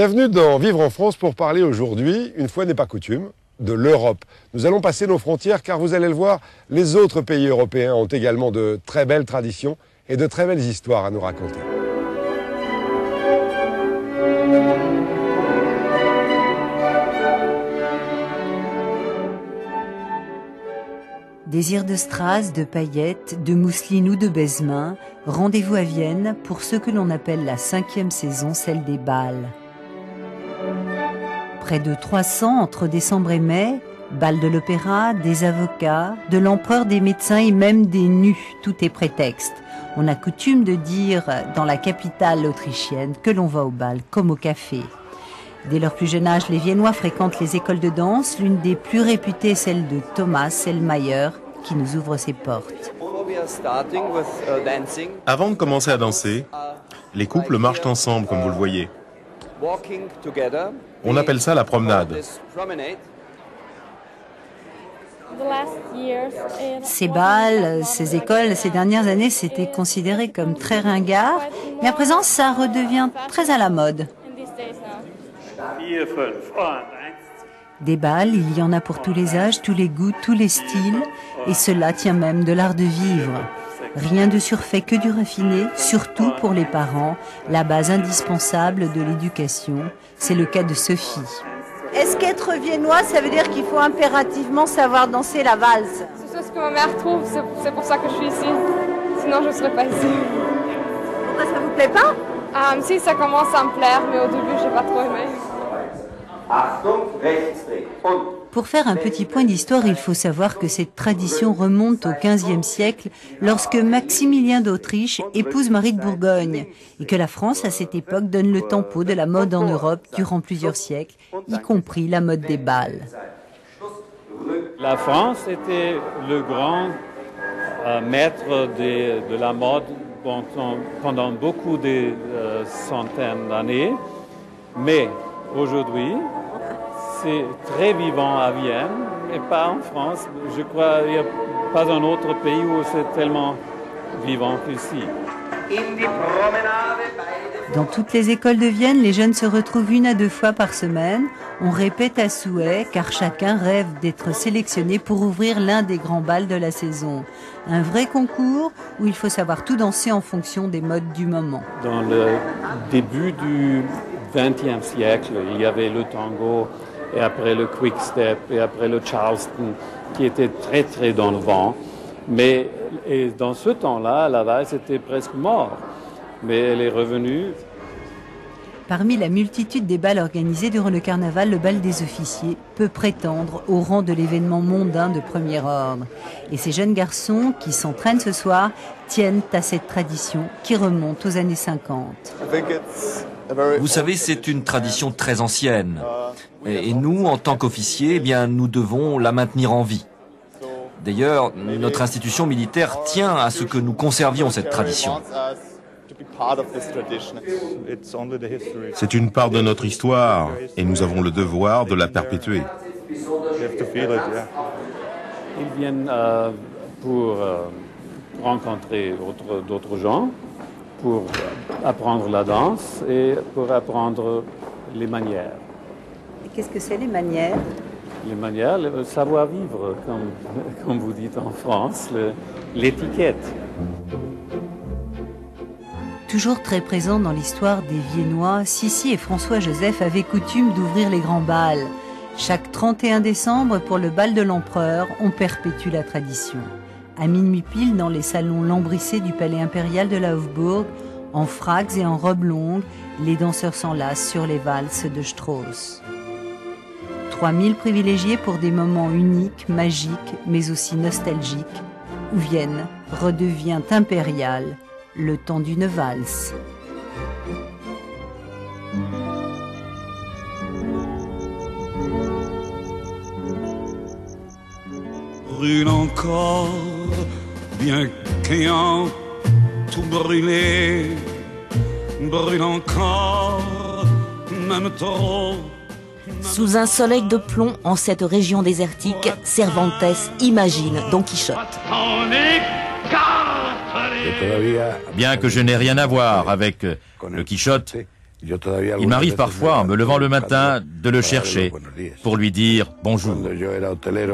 Bienvenue dans Vivre en France pour parler aujourd'hui, une fois n'est pas coutume, de l'Europe. Nous allons passer nos frontières car vous allez le voir, les autres pays européens ont également de très belles traditions et de très belles histoires à nous raconter. Désir de strass, de paillettes, de mousseline ou de baise-main, rendez-vous à Vienne pour ce que l'on appelle la 5e saison, celle des bals. Près de 300 entre décembre et mai, bal de l'opéra, des avocats, de l'empereur, des médecins et même des nus, tout est prétexte. On a coutume de dire dans la capitale autrichienne que l'on va au bal comme au café. Dès leur plus jeune âge, les Viennois fréquentent les écoles de danse. L'une des plus réputées est celle de Thomas Sellmayer, qui nous ouvre ses portes. Avant de commencer à danser, les couples marchent ensemble, comme vous le voyez. On appelle ça la promenade. Ces bals, ces écoles, ces dernières années, c'était considéré comme très ringard. Mais à présent, ça redevient très à la mode. Des bals, il y en a pour tous les âges, tous les goûts, tous les styles. Et cela tient même de l'art de vivre. Rien de surfait que du raffiné, surtout pour les parents, la base indispensable de l'éducation. C'est le cas de Sophie. Est-ce qu'être viennois, ça veut dire qu'il faut impérativement savoir danser la valse? C'est ce que ma mère trouve, c'est pour ça que je suis ici. Sinon, je ne serais pas ici. Pourquoi ça vous plaît pas? Si, ça commence à me plaire, mais au début, je n'ai pas trop aimé. Pour faire un petit point d'histoire, il faut savoir que cette tradition remonte au XVe siècle lorsque Maximilien d'Autriche épouse Marie de Bourgogne et que la France, à cette époque, donne le tempo de la mode en Europe durant plusieurs siècles, y compris la mode des bals. La France était le grand maître de la mode pendant beaucoup de centaines d'années, mais aujourd'hui, c'est très vivant à Vienne, mais pas en France. Je crois qu'il n'y a pas un autre pays où c'est tellement vivant qu'ici. Dans toutes les écoles de Vienne, les jeunes se retrouvent 1 à 2 fois par semaine. On répète à souhait, car chacun rêve d'être sélectionné pour ouvrir l'un des grands bals de la saison. Un vrai concours où il faut savoir tout danser en fonction des modes du moment. Dans le début du XXe siècle, il y avait le tango, et après le quick-step, et après le charleston, qui était très très dans le vent. Mais et dans ce temps-là, la valse était presque morte, mais elle est revenue. Parmi la multitude des bals organisés durant le carnaval, le bal des officiers peut prétendre au rang de l'événement mondain de premier ordre. Et ces jeunes garçons qui s'entraînent ce soir tiennent à cette tradition qui remonte aux années 50. Vous savez, c'est une tradition très ancienne. Et nous, en tant qu'officiers, eh bien, nous devons la maintenir en vie. D'ailleurs, notre institution militaire tient à ce que nous conservions cette tradition. C'est une part de notre histoire et nous avons le devoir de la perpétuer. Ils viennent pour rencontrer d'autres gens, pour apprendre la danse et pour apprendre les manières. Et qu'est-ce que c'est les manières? Les manières, le savoir-vivre, comme vous dites en France, l'étiquette. Toujours très présent dans l'histoire des Viennois, Sissi et François-Joseph avaient coutume d'ouvrir les grands bals. Chaque 31 décembre, pour le bal de l'empereur, on perpétue la tradition. À minuit pile, dans les salons lambrissés du palais impérial de la Hofburg, en fracs et en robes longues, les danseurs s'enlacent sur les valses de Strauss. 3000 privilégiés pour des moments uniques, magiques, mais aussi nostalgiques, où Vienne redevient impériale, le temps d'une valse. Brûle encore, bien qu'ayant tout brûlé, brûle encore, même trop. Sous un soleil de plomb en cette région désertique, Cervantes imagine Don Quichotte. Bien que je n'ai rien à voir avec le Quichotte, Il m'arrive parfois, en me levant le matin, de le chercher pour lui dire bonjour.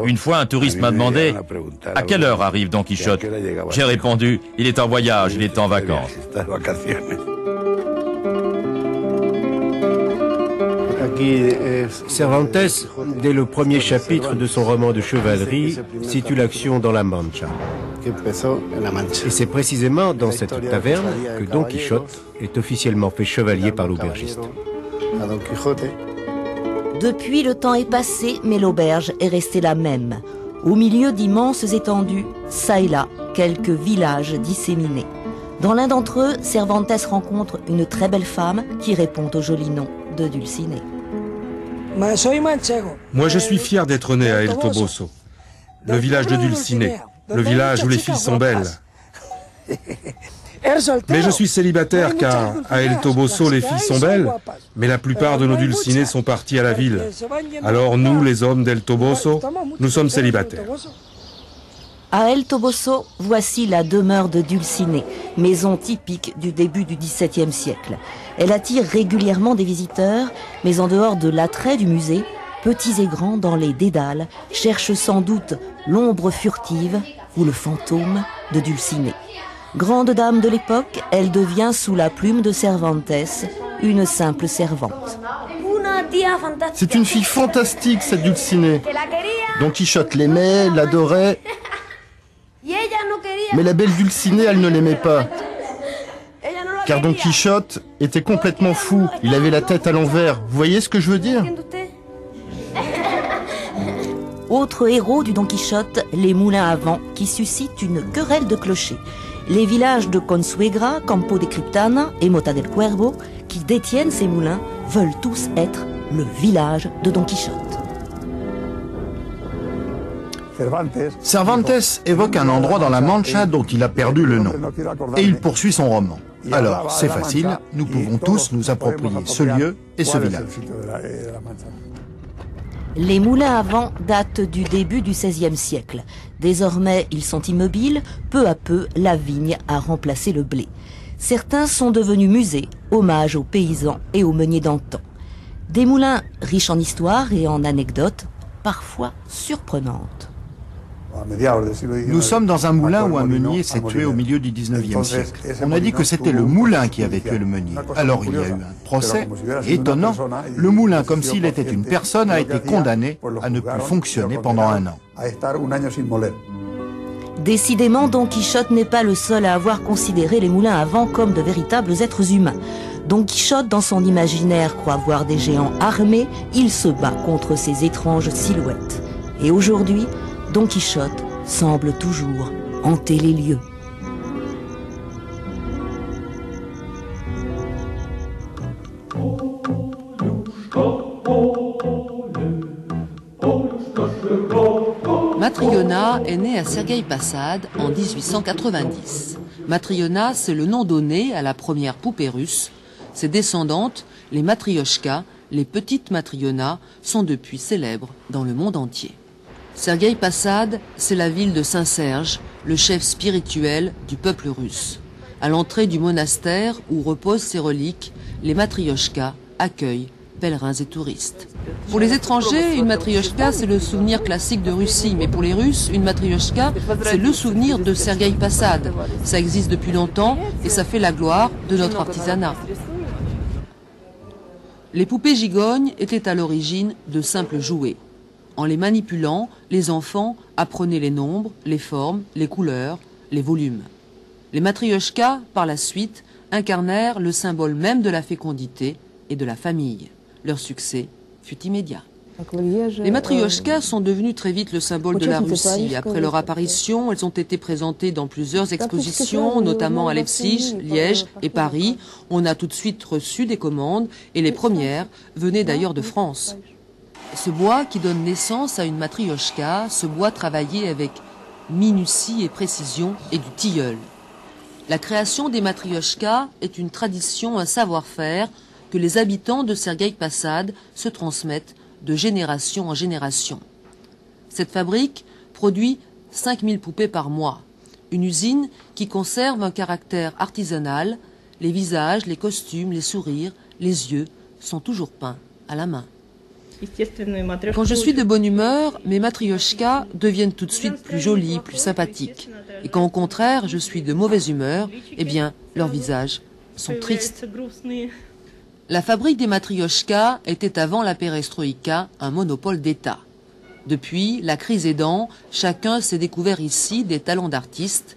Une fois, un touriste m'a demandé « À quelle heure arrive Don Quichotte ?» J'ai répondu « Il est en voyage, il est en vacances. » Cervantes, dès le premier chapitre de son roman de chevalerie, situe l'action dans la Mancha. Et c'est précisément dans cette taverne que Don Quichotte est officiellement fait chevalier par l'aubergiste. Depuis, le temps est passé, mais l'auberge est restée la même. Au milieu d'immenses étendues, çà et là, quelques villages disséminés. Dans l'un d'entre eux, Cervantes rencontre une très belle femme qui répond au joli nom de Dulcinée. Moi, je suis fier d'être né à El Toboso, le village de Dulcinée, le village où les filles sont belles. Mais je suis célibataire car à El Toboso, les filles sont belles, mais la plupart de nos Dulcinées sont partis à la ville. Alors nous, les hommes d'El Toboso, nous sommes célibataires. À El Toboso, voici la demeure de Dulcinée, maison typique du début du XVIIe siècle. Elle attire régulièrement des visiteurs, mais en dehors de l'attrait du musée, petits et grands dans les dédales cherchent sans doute l'ombre furtive ou le fantôme de Dulcinée. Grande dame de l'époque, elle devient sous la plume de Cervantes une simple servante. C'est une fille fantastique, cette Dulcinée. Don Quichotte l'aimait, l'adorait. Mais la belle Dulcinée, elle ne l'aimait pas. Car Don Quichotte était complètement fou. Il avait la tête à l'envers. Vous voyez ce que je veux dire? Autre héros du Don Quichotte, les moulins à vent qui suscitent une querelle de clochers. Les villages de Consuegra, Campo de Criptana et Mota del Cuervo, qui détiennent ces moulins, veulent tous être le village de Don Quichotte. Cervantes évoque un endroit dans la Mancha dont il a perdu le nom. Et il poursuit son roman. Alors, c'est facile, nous pouvons tous nous approprier ce lieu et ce village. Les moulins à vent datent du début du XVIe siècle. Désormais, ils sont immobiles. Peu à peu, la vigne a remplacé le blé. Certains sont devenus musées, hommage aux paysans et aux meuniers d'antan. Des moulins riches en histoire et en anecdotes, parfois surprenantes. Nous sommes dans un moulin où un meunier s'est tué au milieu du 19e siècle. On a dit que c'était le moulin qui avait tué le meunier. Alors il y a eu un procès, et étonnant, le moulin, comme s'il était une personne, a été condamné à ne plus fonctionner pendant un an. Décidément, Don Quichotte n'est pas le seul à avoir considéré les moulins à vent comme de véritables êtres humains. Don Quichotte, dans son imaginaire, croit voir des géants armés. Il se bat contre ces étranges silhouettes. Et aujourd'hui, Don Quichotte semble toujours hanter les lieux. Matryona est née à Sergueï Passad en 1890. Matryona, c'est le nom donné à la première poupée russe. Ses descendantes, les Matryoshka, les petites Matryona, sont depuis célèbres dans le monde entier. Sergueï Passad, c'est la ville de Saint-Serge, le chef spirituel du peuple russe. À l'entrée du monastère où reposent ses reliques, les Matryoshka accueillent pèlerins et touristes. Pour les étrangers, une Matryoshka, c'est le souvenir classique de Russie, mais pour les Russes, une Matryoshka, c'est le souvenir de Sergueï Passad. Ça existe depuis longtemps et ça fait la gloire de notre artisanat. Les poupées gigognes étaient à l'origine de simples jouets. En les manipulant, les enfants apprenaient les nombres, les formes, les couleurs, les volumes. Les Matryoshka, par la suite, incarnèrent le symbole même de la fécondité et de la famille. Leur succès fut immédiat. Les Matryoshka sont devenus très vite le symbole de la Russie. Après leur apparition, elles ont été présentées dans plusieurs expositions, notamment à Leipzig, Liège et Paris. On a tout de suite reçu des commandes et les premières venaient d'ailleurs de France. Ce bois qui donne naissance à une Matryoshka, ce bois travaillé avec minutie et précision et du tilleul. La création des Matryoshka est une tradition, un savoir-faire que les habitants de Sergueï Passad se transmettent de génération en génération. Cette fabrique produit 5000 poupées par mois. Une usine qui conserve un caractère artisanal, les visages, les costumes, les sourires, les yeux sont toujours peints à la main. Quand je suis de bonne humeur, mes matrioshkas deviennent tout de suite plus jolies, plus sympathiques. Et quand au contraire je suis de mauvaise humeur, eh bien leurs visages sont tristes. La fabrique des matrioshkas était avant la perestroïka un monopole d'État. Depuis, la crise aidant, chacun s'est découvert ici des talents d'artiste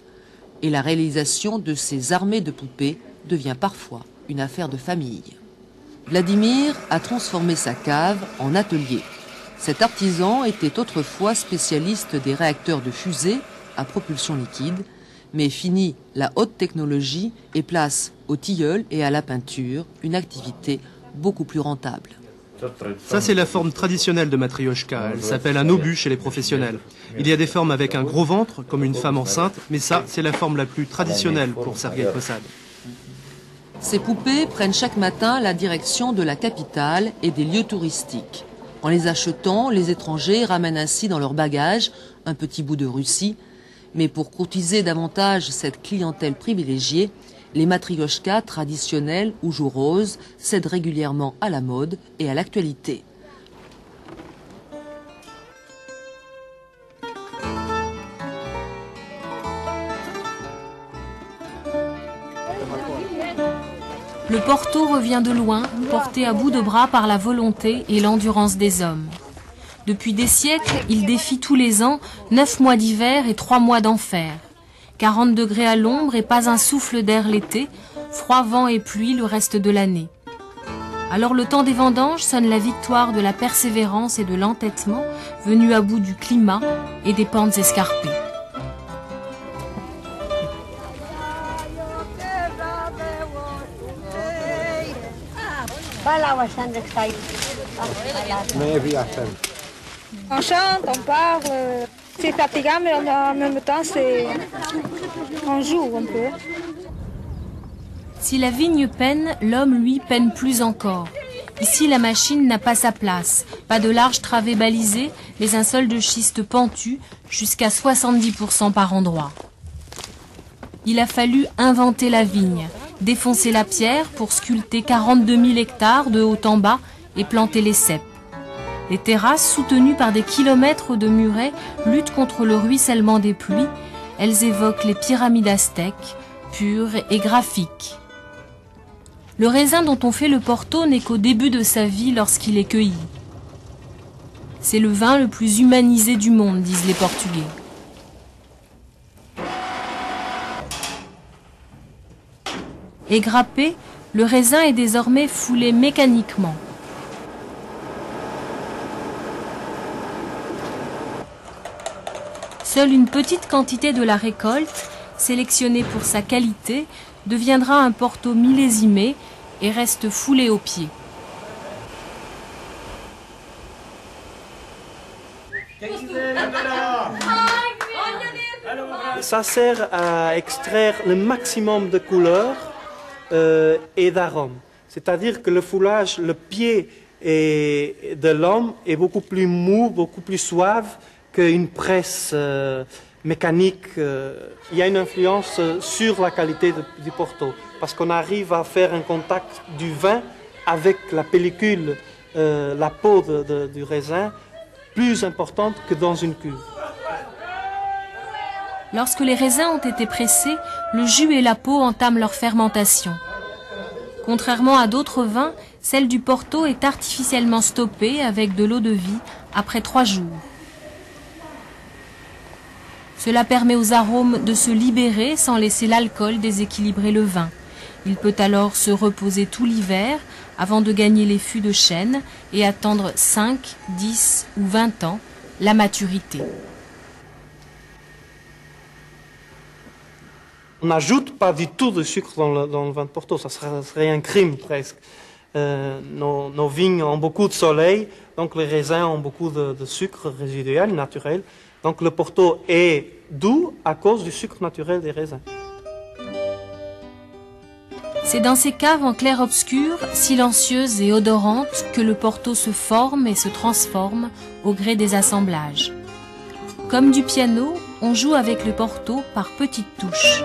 et la réalisation de ces armées de poupées devient parfois une affaire de famille. Vladimir a transformé sa cave en atelier. Cet artisan était autrefois spécialiste des réacteurs de fusée à propulsion liquide, mais finit la haute technologie et place au tilleul et à la peinture une activité beaucoup plus rentable. Ça, c'est la forme traditionnelle de matrioshka. Elle s'appelle un obus chez les professionnels. Il y a des formes avec un gros ventre, comme une femme enceinte, mais ça, c'est la forme la plus traditionnelle pour Sergueï Posad. Ces poupées prennent chaque matin la direction de la capitale et des lieux touristiques. En les achetant, les étrangers ramènent ainsi dans leur bagage un petit bout de Russie. Mais pour courtiser davantage cette clientèle privilégiée, les matrioshkas traditionnels ou joues roses cèdent régulièrement à la mode et à l'actualité. Le Porto revient de loin, porté à bout de bras par la volonté et l'endurance des hommes. Depuis des siècles, il défie tous les ans 9 mois d'hiver et 3 mois d'enfer. 40 degrés à l'ombre et pas un souffle d'air l'été, froid, vent et pluie le reste de l'année. Alors le temps des vendanges sonne la victoire de la persévérance et de l'entêtement venu à bout du climat et des pentes escarpées. On chante, on parle, c'est fatigant, mais en même temps, on joue un peu. Si la vigne peine, l'homme, lui, peine plus encore. Ici, la machine n'a pas sa place. Pas de larges travées balisées, mais un sol de schiste pentu, jusqu'à 70% par endroit. Il a fallu inventer la vigne, défoncer la pierre pour sculpter 42 000 hectares de haut en bas et planter les cèpes. Les terrasses, soutenues par des kilomètres de murets, luttent contre le ruissellement des pluies. Elles évoquent les pyramides aztèques, pures et graphiques. Le raisin dont on fait le Porto n'est qu'au début de sa vie lorsqu'il est cueilli. C'est le vin le plus humanisé du monde, disent les Portugais. Égrappé, le raisin est désormais foulé mécaniquement. Seule une petite quantité de la récolte, sélectionnée pour sa qualité, deviendra un Porto millésimé et reste foulé aux pieds. Ça sert à extraire le maximum de couleurs et d'arômes. C'est-à-dire que le foulage, le pied de l'homme est beaucoup plus mou, beaucoup plus suave qu'une presse mécanique. Il y a une influence sur la qualité du Porto, parce qu'on arrive à faire un contact du vin avec la pellicule, la peau du raisin, plus importante que dans une cuve. Lorsque les raisins ont été pressés, le jus et la peau entament leur fermentation. Contrairement à d'autres vins, celle du Porto est artificiellement stoppée avec de l'eau-de-vie après 3 jours. Cela permet aux arômes de se libérer sans laisser l'alcool déséquilibrer le vin. Il peut alors se reposer tout l'hiver avant de gagner les fûts de chêne et attendre 5, 10 ou 20 ans la maturité. On n'ajoute pas du tout de sucre dans le vin de Porto, ça serait un crime presque. Nos vignes ont beaucoup de soleil, donc les raisins ont beaucoup de sucre résiduel, naturel. Donc le Porto est doux à cause du sucre naturel des raisins. C'est dans ces caves en clair-obscur, silencieuses et odorantes, que le Porto se forme et se transforme au gré des assemblages. Comme du piano, on joue avec le Porto par petites touches.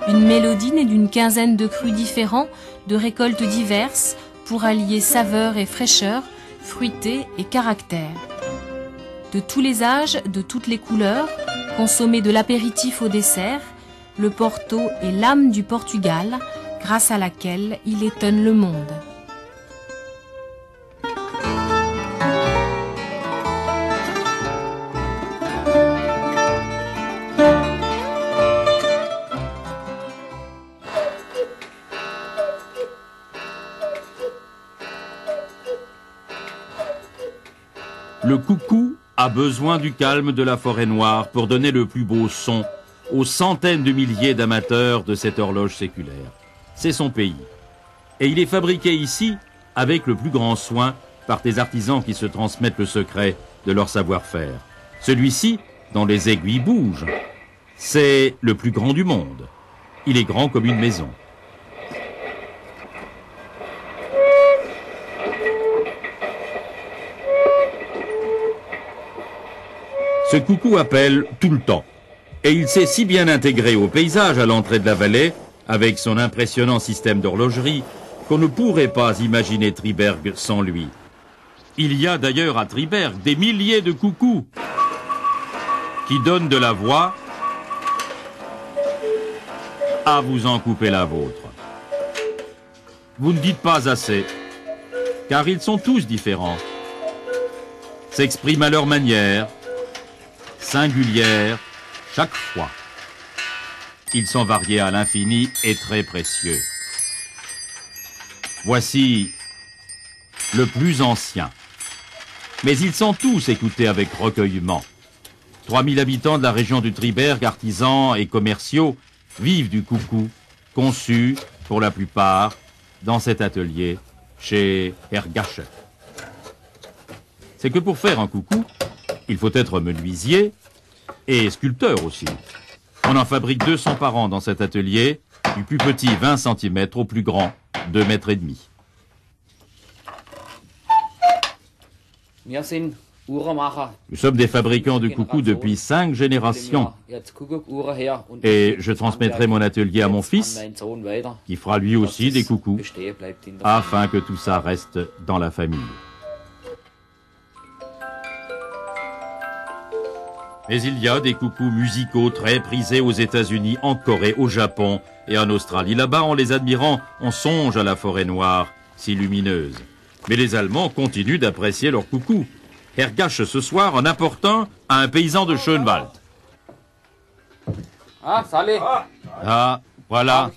Une mélodie née d'une quinzaine de crus différents, de récoltes diverses, pour allier saveur et fraîcheur, fruité et caractère. De tous les âges, de toutes les couleurs, consommé de l'apéritif au dessert, le Porto est l'âme du Portugal, grâce à laquelle il étonne le monde. Le coucou a besoin du calme de la forêt noire pour donner le plus beau son aux centaines de milliers d'amateurs de cette horloge séculaire. C'est son pays. Et il est fabriqué ici avec le plus grand soin par des artisans qui se transmettent le secret de leur savoir-faire. Celui-ci, dont les aiguilles bougent, c'est le plus grand du monde. Il est grand comme une maison. Ce coucou appelle tout le temps. Et il s'est si bien intégré au paysage à l'entrée de la vallée, avec son impressionnant système d'horlogerie, qu'on ne pourrait pas imaginer Triberg sans lui. Il y a d'ailleurs à Triberg des milliers de coucous qui donnent de la voix à vous en couper la vôtre. Vous ne dites pas assez, car ils sont tous différents, s'expriment à leur manière, singulière chaque fois. Ils sont variés à l'infini et très précieux. Voici le plus ancien. Mais ils sont tous écoutés avec recueillement. 3000 habitants de la région du Triberg, artisans et commerciaux, vivent du coucou, conçu, pour la plupart, dans cet atelier, chez Hergache. C'est que pour faire un coucou, il faut être menuisier et sculpteur aussi. On en fabrique 200 par an dans cet atelier, du plus petit 20 cm au plus grand 2,5 mètres. Nous sommes des fabricants de coucous depuis 5 générations. Et je transmettrai mon atelier à mon fils, qui fera lui aussi des coucous, afin que tout ça reste dans la famille. Mais il y a des coucous musicaux très prisés aux États-Unis, en Corée, au Japon et en Australie. Là-bas, en les admirant, on songe à la forêt noire, si lumineuse. Mais les Allemands continuent d'apprécier leurs coucous. Hergache ce soir en apportant à un paysan de Schönwald. Ah, voilà.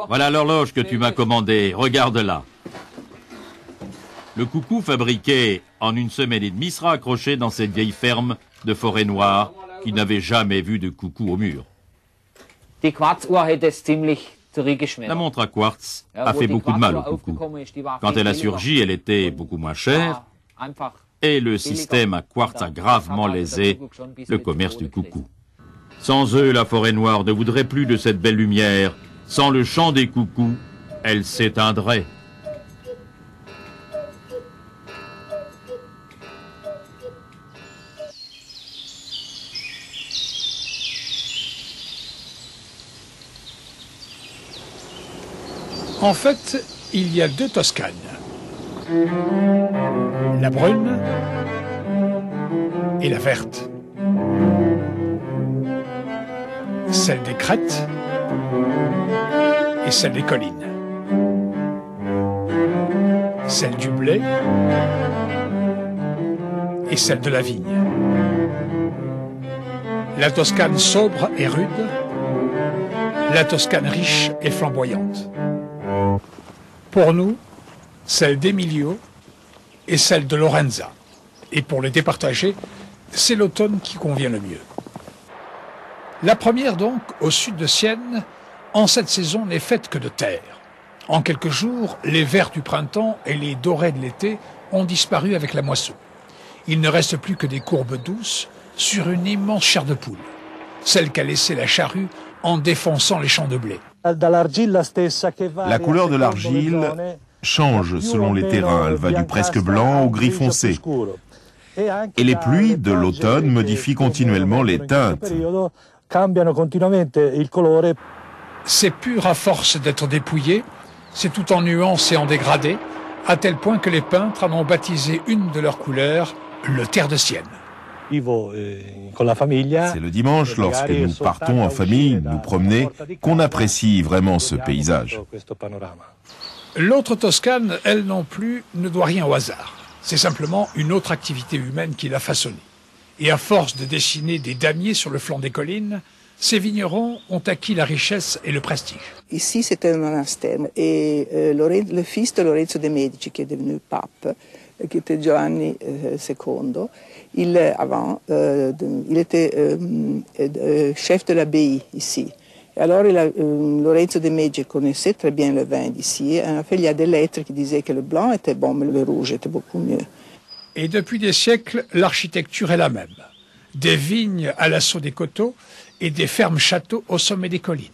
Voilà l'horloge que tu m'as commandée. Regarde-la. Le coucou fabriqué en 1 semaine et demie sera accroché dans cette vieille ferme de forêt noire qui n'avait jamais vu de coucou au mur. La montre à quartz a fait beaucoup de mal au coucou. Quand elle a surgi, elle était beaucoup moins chère et le système à quartz a gravement lésé le commerce du coucou. Sans eux, la forêt noire ne voudrait plus de cette belle lumière. Sans le chant des coucous, elle s'éteindrait. En fait, il y a 2 Toscanes. La brune et la verte. Celle des crêtes et celle des collines. Celle du blé et celle de la vigne. La Toscane sobre et rude, la Toscane riche et flamboyante. Pour nous, celle d'Emilio et celle de Lorenza. Et pour les départager, c'est l'automne qui convient le mieux. La première donc, au sud de Sienne, en cette saison n'est faite que de terre. En quelques jours, les verts du printemps et les dorés de l'été ont disparu avec la moisson. Il ne reste plus que des courbes douces sur une immense chair de poule, celle qu'a laissée la charrue en défonçant les champs de blé. La couleur de l'argile change selon les terrains. Elle va du presque blanc au gris foncé. Et les pluies de l'automne modifient continuellement les teintes. C'est pur à force d'être dépouillé, c'est tout en nuances et en dégradés, à tel point que les peintres en ont baptisé une de leurs couleurs, le terre de Sienne. C'est le dimanche, lorsque nous partons en famille, nous promener, qu'on apprécie vraiment ce paysage. L'autre Toscane, elle non plus, ne doit rien au hasard. C'est simplement une autre activité humaine qui l'a façonnée. Et à force de dessiner des damiers sur le flanc des collines, ces vignerons ont acquis la richesse et le prestige. Ici, c'était un monastère. Et le fils de Lorenzo de' Medici, qui est devenu pape, qui était Giovanni II, il était chef de l'abbaye ici. Et alors, Lorenzo de' Medici connaissait très bien le vin d'ici. Et en fait, il y a des lettres qui disaient que le blanc était bon, mais le rouge était beaucoup mieux. Et depuis des siècles, l'architecture est la même. Des vignes à l'assaut des coteaux et des fermes châteaux au sommet des collines.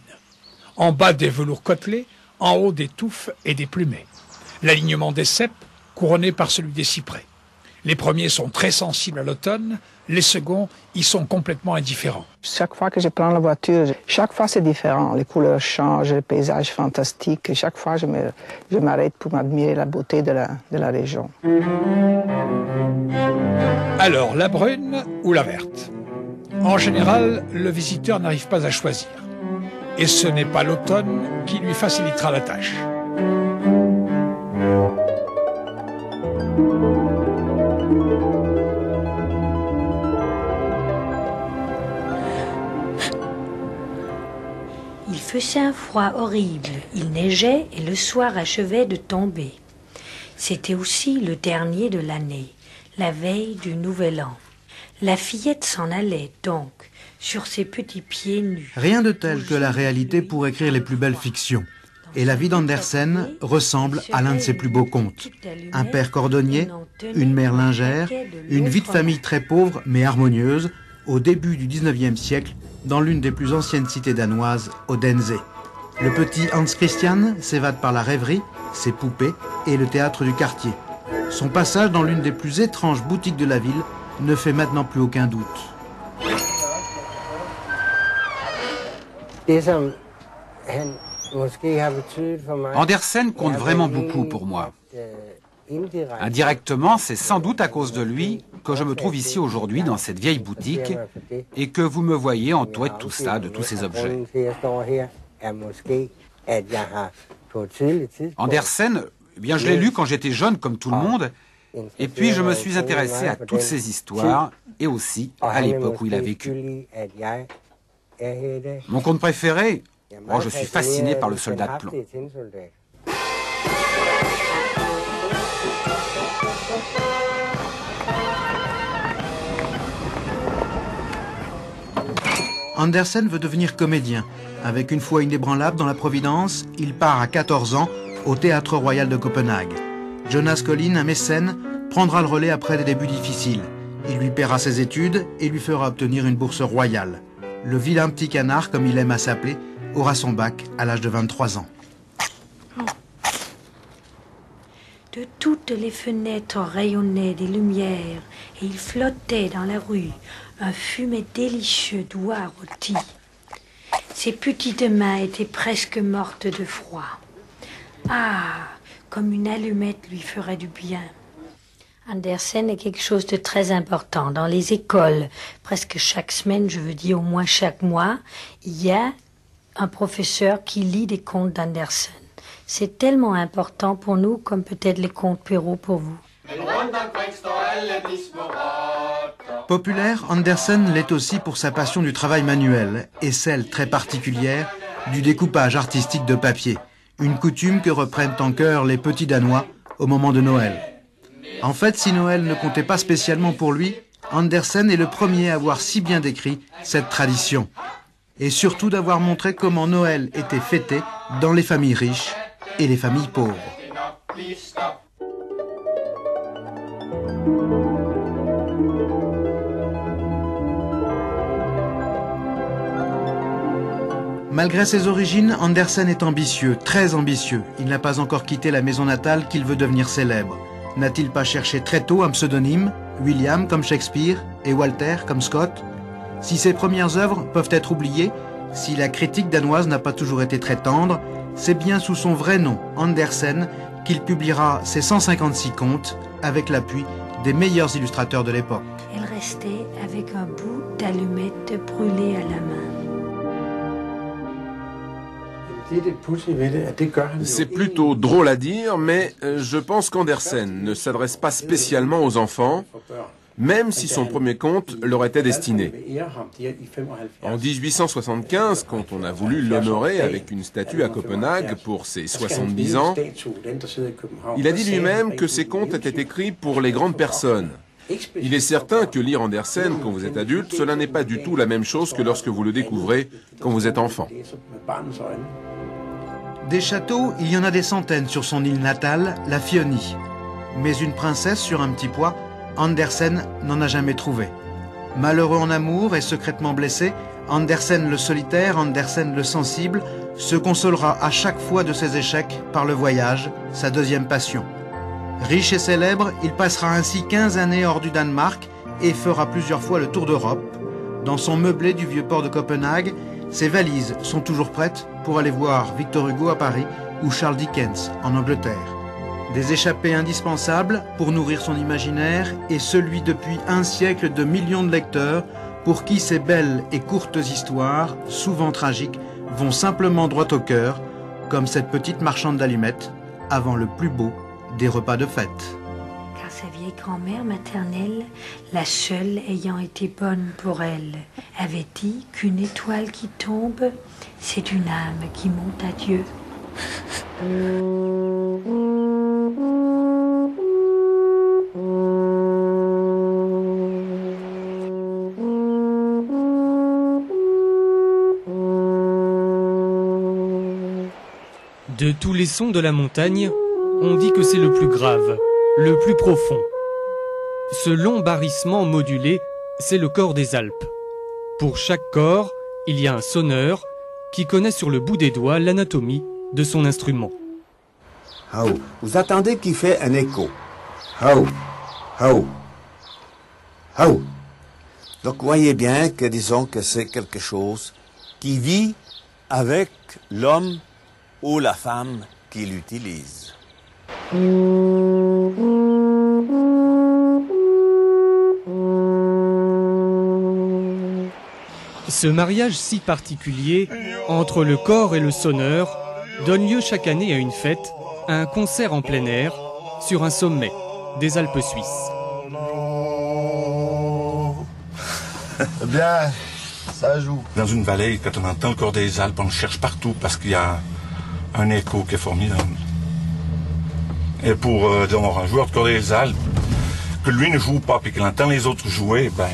En bas des velours côtelés, en haut des touffes et des plumets. L'alignement des cèpes couronné par celui des cyprès. Les premiers sont très sensibles à l'automne, les seconds y sont complètement indifférents. Chaque fois que je prends la voiture, chaque fois c'est différent. Les couleurs changent, les paysages fantastiques. Et chaque fois je m'arrête pour m'admirer la beauté de la région. Alors, la brune ou la verte? En général, le visiteur n'arrive pas à choisir. Et ce n'est pas l'automne qui lui facilitera la tâche. Il faisait un froid horrible, il neigeait et le soir achevait de tomber. C'était aussi le dernier de l'année, la veille du Nouvel An. La fillette s'en allait donc, sur ses petits pieds nus. Rien de tel que la réalité pour écrire les plus belles fictions. Et la vie d'Andersen ressemble à l'un de ses plus beaux contes. Un père cordonnier, une mère lingère, une vie de famille très pauvre mais harmonieuse, au début du 19e siècle, dans l'une des plus anciennes cités danoises, Odense. Le petit Hans Christian s'évade par la rêverie, ses poupées et le théâtre du quartier. Son passage dans l'une des plus étranges boutiques de la ville ne fait maintenant plus aucun doute. Andersen compte vraiment beaucoup pour moi. Indirectement, c'est sans doute à cause de lui que je me trouve ici aujourd'hui dans cette vieille boutique et que vous me voyez entouré de tout ça, de tous ces objets. Andersen, eh bien, je l'ai lu quand j'étais jeune comme tout le monde, et puis je me suis intéressé à toutes ces histoires et aussi à l'époque où il a vécu. Mon conte préféré, moi je suis fasciné par le soldat de plomb. Andersen veut devenir comédien. Avec une foi inébranlable dans la Providence, il part à 14 ans au Théâtre Royal de Copenhague. Jonas Collin, un mécène, prendra le relais après des débuts difficiles. Il lui paiera ses études et lui fera obtenir une bourse royale. Le vilain petit canard, comme il aime à s'appeler, aura son bac à l'âge de 23 ans. De toutes les fenêtres rayonnaient des lumières et il flottait dans la rue un fumet délicieux d'oie rôti. Ses petites mains étaient presque mortes de froid. Ah, comme une allumette lui ferait du bien. Andersen est quelque chose de très important. Dans les écoles, presque chaque semaine, je veux dire au moins chaque mois, il y a un professeur qui lit des contes d'Andersen. C'est tellement important pour nous comme peut-être les contes Perrault pour vous. Populaire, Andersen l'est aussi pour sa passion du travail manuel et celle très particulière du découpage artistique de papier, une coutume que reprennent en chœur les petits Danois au moment de Noël. En fait, si Noël ne comptait pas spécialement pour lui, Andersen est le premier à avoir si bien décrit cette tradition. Et surtout d'avoir montré comment Noël était fêté dans les familles riches et les familles pauvres. Malgré ses origines, Andersen est ambitieux, très ambitieux. Il n'a pas encore quitté la maison natale qu'il veut devenir célèbre. N'a-t-il pas cherché très tôt un pseudonyme, William comme Shakespeare et Walter comme Scott? Si ses premières œuvres peuvent être oubliées, Si la critique danoise n'a pas toujours été très tendre, c'est bien sous son vrai nom, Andersen, qu'il publiera ses 156 contes avec l'appui des meilleurs illustrateurs de l'époque. Elle restait avec un bout d'allumette brûlée à la main. C'est plutôt drôle à dire, mais je pense qu'Andersen ne s'adresse pas spécialement aux enfants, même si son premier conte leur était destiné. En 1875, quand on a voulu l'honorer avec une statue à Copenhague pour ses 70 ans, il a dit lui-même que ses contes étaient écrits pour les grandes personnes. Il est certain que lire Andersen quand vous êtes adulte, cela n'est pas du tout la même chose que lorsque vous le découvrez quand vous êtes enfant. Des châteaux, il y en a des centaines sur son île natale, la Fionie. Mais une princesse sur un petit pois, Andersen n'en a jamais trouvé. Malheureux en amour et secrètement blessé, Andersen le solitaire, Andersen le sensible, se consolera à chaque fois de ses échecs par le voyage, sa deuxième passion. Riche et célèbre, il passera ainsi 15 années hors du Danemark et fera plusieurs fois le tour d'Europe. Dans son meublé du vieux port de Copenhague, ses valises sont toujours prêtes pour aller voir Victor Hugo à Paris ou Charles Dickens en Angleterre. Des échappées indispensables pour nourrir son imaginaire et celui depuis un siècle de millions de lecteurs pour qui ces belles et courtes histoires, souvent tragiques, vont simplement droit au cœur, comme cette petite marchande d'allumettes avant le plus beau des repas de fête. Car sa vieille grand-mère maternelle, la seule ayant été bonne pour elle, avait dit qu'une étoile qui tombe, c'est une âme qui monte à Dieu. De tous les sons de la montagne, on dit que c'est le plus grave, le plus profond. Ce long barrissement modulé, c'est le corps des Alpes. Pour chaque corps, il y a un sonneur qui connaît sur le bout des doigts l'anatomie de son instrument. Hao. Vous attendez qu'il fait un écho. Hao. Hao. Hao. Donc voyez bien que disons que c'est quelque chose qui vit avec l'homme ou la femme qui l'utilise. Ce mariage si particulier entre le corps et le sonneur donne lieu chaque année à une fête, à un concert en plein air, sur un sommet des Alpes suisses. Eh bien, ça joue. Dans une vallée, quand on entend le corps des Alpes, on le cherche partout parce qu'il y a un écho qui est formidable. Et pour un joueur de corps des Alpes, que lui ne joue pas puis qu'il entend les autres jouer, ben,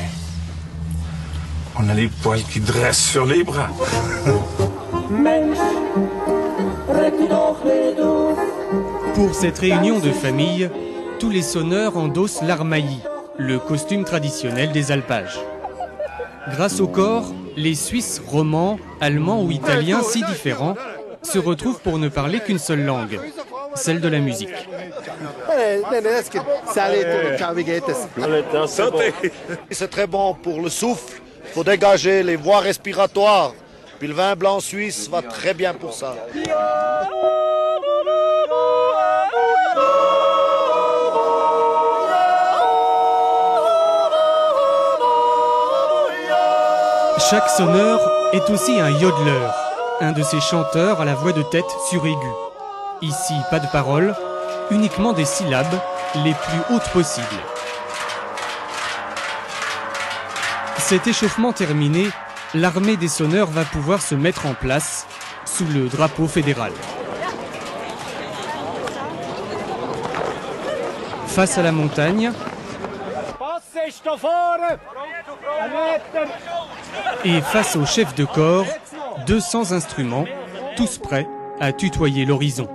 on a les poils qui dressent sur les bras. Pour cette réunion de famille, tous les sonneurs endossent l'armailly, le costume traditionnel des alpages. Grâce au corps, les Suisses romans, allemands ou italiens si différents se retrouvent pour ne parler qu'une seule langue, celle de la musique. C'est très bon pour le souffle, il faut dégager les voies respiratoires. Puis le vin blanc suisse va très bien pour ça. Chaque sonneur est aussi un yodeleur, un de ces chanteurs à la voix de tête suraiguë. Ici, pas de paroles, uniquement des syllabes les plus hautes possibles. Cet échauffement terminé, l'armée des sonneurs va pouvoir se mettre en place sous le drapeau fédéral. Face à la montagne et face au chef de corps, 200 instruments, tous prêts à tutoyer l'horizon.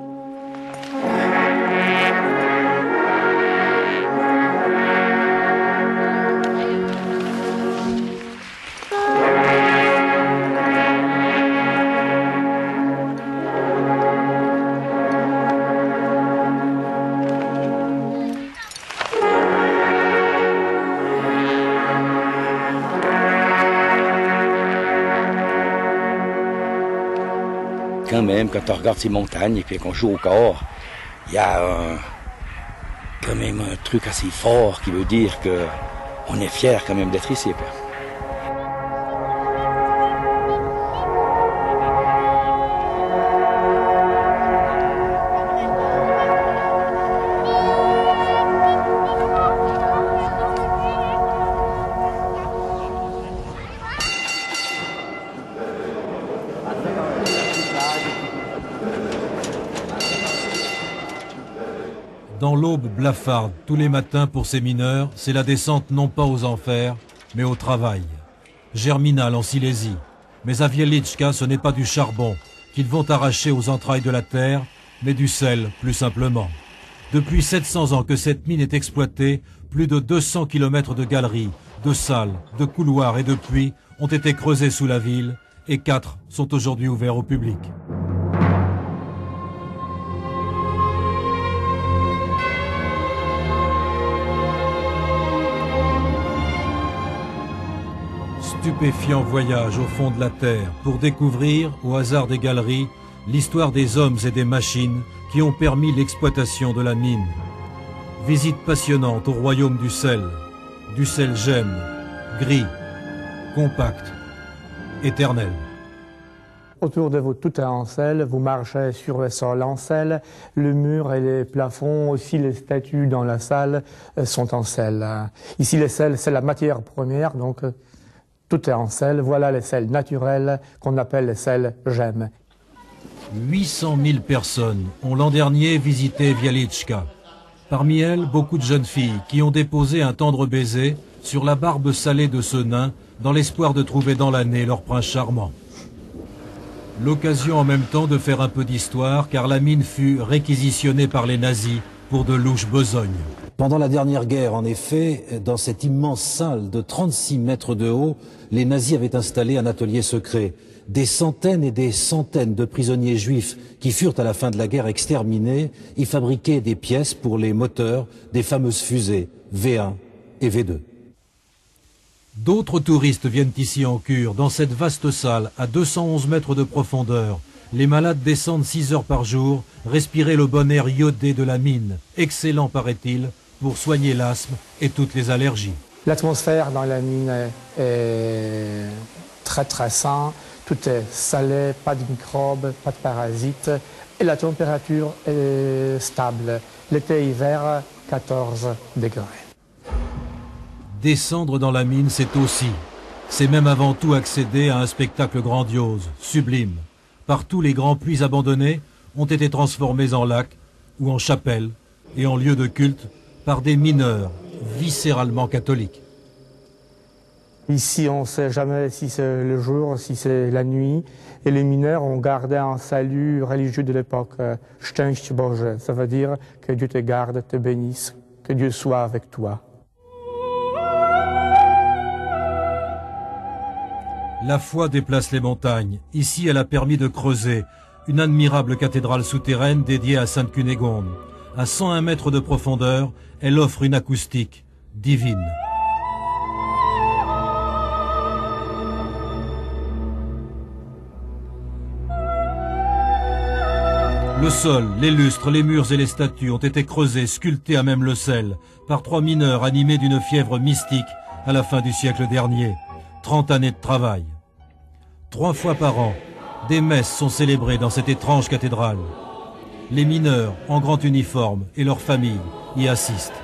quand même, quand on regarde ces montagnes et puis qu'on joue au corps, il y a quand même un truc assez fort qui veut dire qu'on est fier quand même d'être ici. Dans l'aube blafarde, tous les matins pour ces mineurs, c'est la descente non pas aux enfers, mais au travail. Germinal en Silésie. Mais à Wieliczka, ce n'est pas du charbon qu'ils vont arracher aux entrailles de la terre, mais du sel, plus simplement. Depuis 700 ans que cette mine est exploitée, plus de 200 km de galeries, de salles, de couloirs et de puits ont été creusés sous la ville et 4 sont aujourd'hui ouverts au public. Stupéfiant voyage au fond de la terre pour découvrir, au hasard des galeries, l'histoire des hommes et des machines qui ont permis l'exploitation de la mine. Visite passionnante au royaume du sel gemme, gris, compact, éternel. Autour de vous, tout est en sel, vous marchez sur le sol en sel, le mur et les plafonds, aussi les statues dans la salle sont en sel. Ici, le sel, c'est la matière première, donc tout est en sel. Voilà les sels naturels qu'on appelle les sels gemme. 800 000 personnes ont l'an dernier visité Wieliczka. Parmi elles, beaucoup de jeunes filles qui ont déposé un tendre baiser sur la barbe salée de ce nain dans l'espoir de trouver dans l'année leur prince charmant. L'occasion en même temps de faire un peu d'histoire car la mine fut réquisitionnée par les nazis pour de louches besognes. Pendant la dernière guerre, en effet, dans cette immense salle de 36 mètres de haut, les nazis avaient installé un atelier secret. Des centaines et des centaines de prisonniers juifs qui furent à la fin de la guerre exterminés y fabriquaient des pièces pour les moteurs des fameuses fusées V1 et V2. D'autres touristes viennent ici en cure, dans cette vaste salle à 211 mètres de profondeur. Les malades descendent 6 heures par jour, respirer le bon air iodé de la mine, excellent paraît-il, pour soigner l'asthme et toutes les allergies. L'atmosphère dans la mine est très très saine, tout est salé, pas de microbes, pas de parasites, et la température est stable. L'été-hiver, 14 degrés. Descendre dans la mine, c'est même avant tout accéder à un spectacle grandiose, sublime. Partout, les grands puits abandonnés ont été transformés en lacs ou en chapelles et en lieux de culte par des mineurs viscéralement catholiques. Ici, on ne sait jamais si c'est le jour, si c'est la nuit. Et les mineurs ont gardé un salut religieux de l'époque, Szczęść Boże. Ça veut dire que Dieu te garde, te bénisse, que Dieu soit avec toi. La foi déplace les montagnes. Ici, elle a permis de creuser une admirable cathédrale souterraine dédiée à Sainte Cunégonde. À 101 mètres de profondeur, elle offre une acoustique divine. Le sol, les lustres, les murs et les statues ont été creusés, sculptés à même le sel, par 3 mineurs animés d'une fièvre mystique à la fin du siècle dernier. 30 années de travail. 3 fois par an, des messes sont célébrées dans cette étrange cathédrale. Les mineurs, en grand uniforme, et leurs familles y assistent.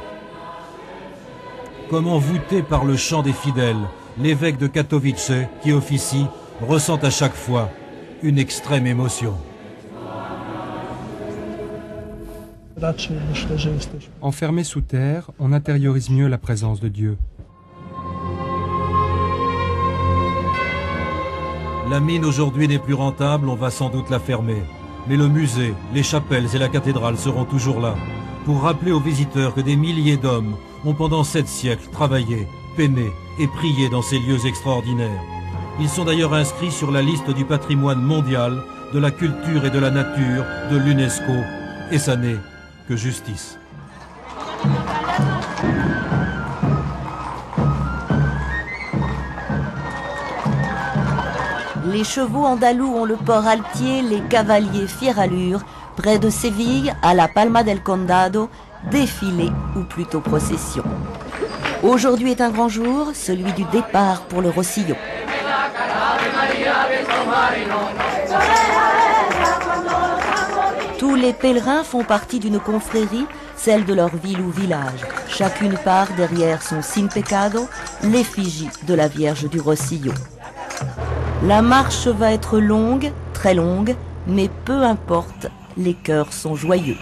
Comme envoûté par le chant des fidèles, l'évêque de Katowice, qui officie, ressent à chaque fois une extrême émotion. Enfermé sous terre, on intériorise mieux la présence de Dieu. La mine aujourd'hui n'est plus rentable, on va sans doute la fermer. Mais le musée, les chapelles et la cathédrale seront toujours là, pour rappeler aux visiteurs que des milliers d'hommes ont pendant 7 siècles travaillé, peiné et prié dans ces lieux extraordinaires. Ils sont d'ailleurs inscrits sur la liste du patrimoine mondial de la culture et de la nature de l'UNESCO, et ça n'est que justice. Les chevaux andalous ont le port altier, les cavaliers fière allure. Près de Séville, à la Palma del Condado, défilé ou plutôt procession. Aujourd'hui est un grand jour, celui du départ pour le Rossillon. Tous les pèlerins font partie d'une confrérie, celle de leur ville ou village. Chacune part derrière son sin pecado, l'effigie de la Vierge du Rossillon. La marche va être longue, très longue, mais peu importe, les cœurs sont joyeux.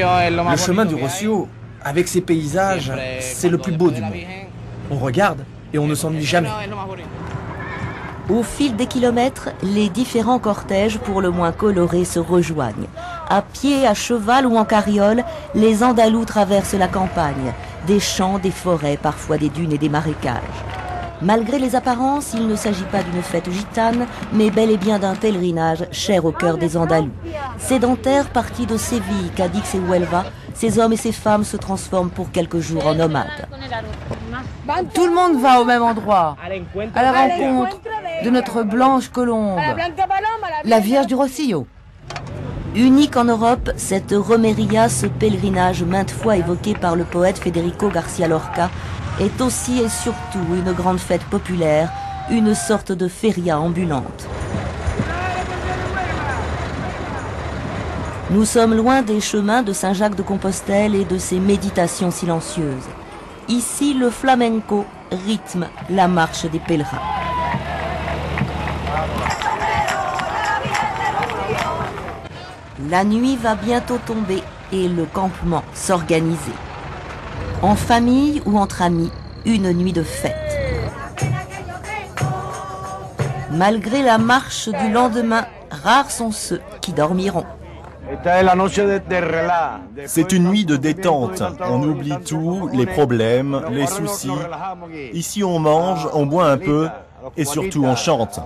Le chemin du Rossillon, avec ses paysages, c'est le plus beau du monde. On regarde et on ne s'ennuie jamais. Au fil des kilomètres, les différents cortèges pour le moins colorés se rejoignent. À pied, à cheval ou en carriole, les Andalous traversent la campagne. Des champs, des forêts, parfois des dunes et des marécages. Malgré les apparences, il ne s'agit pas d'une fête gitane, mais bel et bien d'un pèlerinage cher au cœur des Andalous. Sédentaires partis de Séville, Cadix et Huelva, ces hommes et ces femmes se transforment pour quelques jours en nomades. Tout le monde va au même endroit, à la rencontre de notre blanche colombe, la Vierge du Rossillon. Unique en Europe, cette romeria, ce pèlerinage maintes fois évoqué par le poète Federico García Lorca, est aussi et surtout une grande fête populaire, une sorte de feria ambulante. Nous sommes loin des chemins de Saint-Jacques-de-Compostelle et de ses méditations silencieuses. Ici, le flamenco rythme la marche des pèlerins. La nuit va bientôt tomber et le campement s'organiser. En famille ou entre amis, une nuit de fête. Malgré la marche du lendemain, rares sont ceux qui dormiront. C'est une nuit de détente. On oublie tout, les problèmes, les soucis. Ici, on mange, on boit un peu et surtout on chante.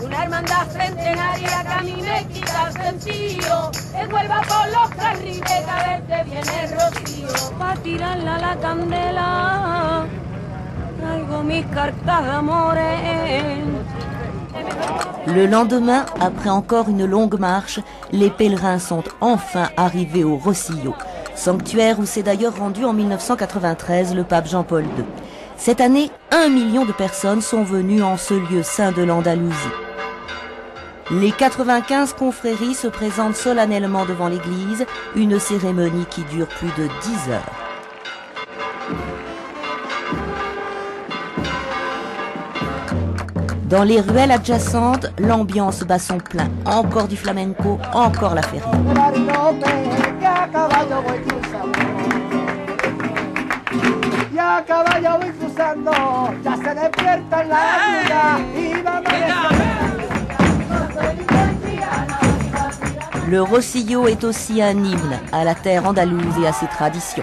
Una hermandad centenaria que a mí me quita el sentido, que vuelva por los carriles que a veces viene el rocío. Pa' tirarla a la candela, traigo mis cartas d'amores. Le lendemain, après encore une longue marche, les pèlerins sont enfin arrivés au Rossillon, sanctuaire où s'est d'ailleurs rendu en 1993 le pape Jean-Paul II. Cette année, 1 million de personnes sont venues en ce lieu saint de l'Andalousie. Les 95 confréries se présentent solennellement devant l'église, une cérémonie qui dure plus de 10 heures. Dans les ruelles adjacentes, l'ambiance bat son plein. Encore du flamenco, encore la feria. Le Rossillon est aussi un hymne à la terre andalouse et à ses traditions.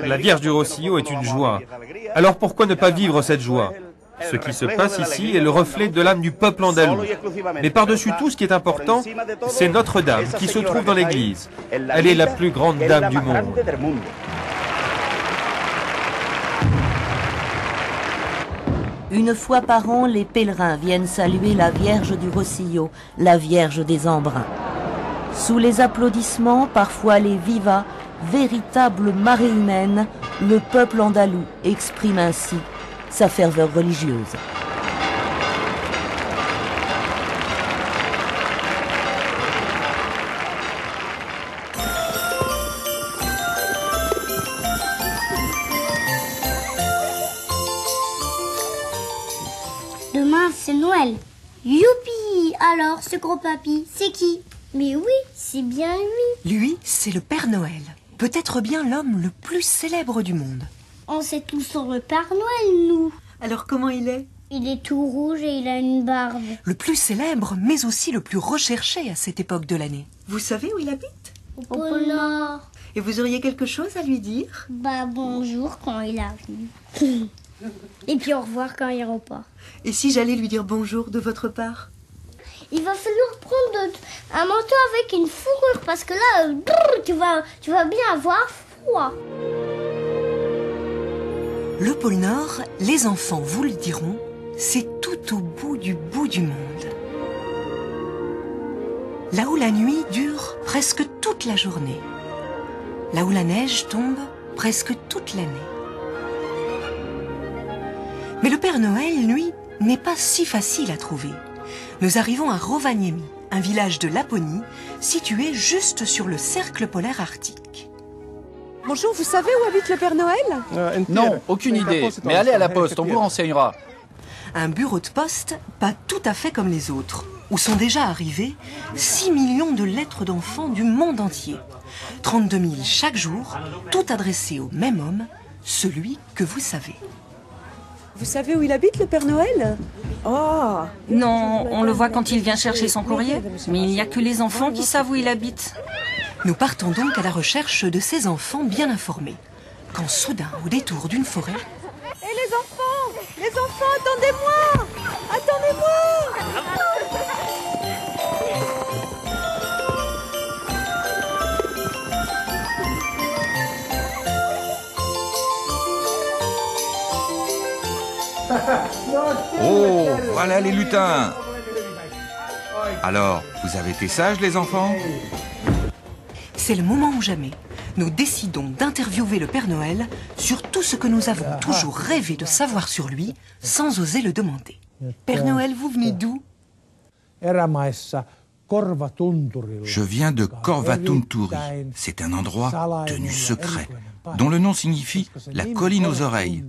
La Vierge du Rossillon est une joie. Alors pourquoi ne pas vivre cette joie? Ce qui se passe ici est le reflet de l'âme du peuple andalou. Mais par-dessus tout, ce qui est important, c'est Notre-Dame qui se trouve dans l'église. Elle est la plus grande dame du monde. Une fois par an, les pèlerins viennent saluer la Vierge du Rossillon, la Vierge des Embruns. Sous les applaudissements, parfois les vivas, véritable marée humaine, le peuple andalou exprime ainsi sa ferveur religieuse. Demain, c'est Noël. Youpi! Alors, ce gros papy, c'est qui? Mais oui, c'est bien lui. Lui, c'est le Père Noël. Peut-être bien l'homme le plus célèbre du monde. On sait tout sur le Père Noël, nous. Alors comment il est? Il est tout rouge et il a une barbe. Le plus célèbre, mais aussi le plus recherché à cette époque de l'année. Vous savez où il habite? Au pôle Nord. Et vous auriez quelque chose à lui dire? Bah bonjour quand il arrive. Et puis au revoir quand il repart. Et si j'allais lui dire bonjour de votre part? Il va falloir prendre un manteau avec une fourrure parce que là, tu vas bien avoir froid. Le pôle Nord, les enfants vous le diront, c'est tout au bout du monde. Là où la nuit dure presque toute la journée. Là où la neige tombe presque toute l'année. Mais le Père Noël, lui, n'est pas si facile à trouver. Nous arrivons à Rovaniemi, un village de Laponie, situé juste sur le cercle polaire arctique. Bonjour, vous savez où habite le Père Noël? Non, aucune idée. Mais allez à la poste, on vous renseignera. Un bureau de poste pas tout à fait comme les autres, où sont déjà arrivés 6 millions de lettres d'enfants du monde entier. 32 000 chaque jour, tout adressé au même homme, celui que vous savez. Vous savez où il habite, le Père Noël? Oh. Non, on le voit quand il vient chercher son courrier. Mais il n'y a que les enfants qui savent où il habite. Nous partons donc à la recherche de ces enfants bien informés. Quand soudain, au détour d'une forêt... Hé les enfants, attendez-moi! Attendez-moi! Oh, voilà les lutins. Alors, vous avez été sages, les enfants? C'est le moment ou jamais. Nous décidons d'interviewer le Père Noël sur tout ce que nous avons toujours rêvé de savoir sur lui, sans oser le demander. Père Noël, vous venez d'où? Je viens de Korvatunturi. C'est un endroit tenu secret, dont le nom signifie la colline aux oreilles.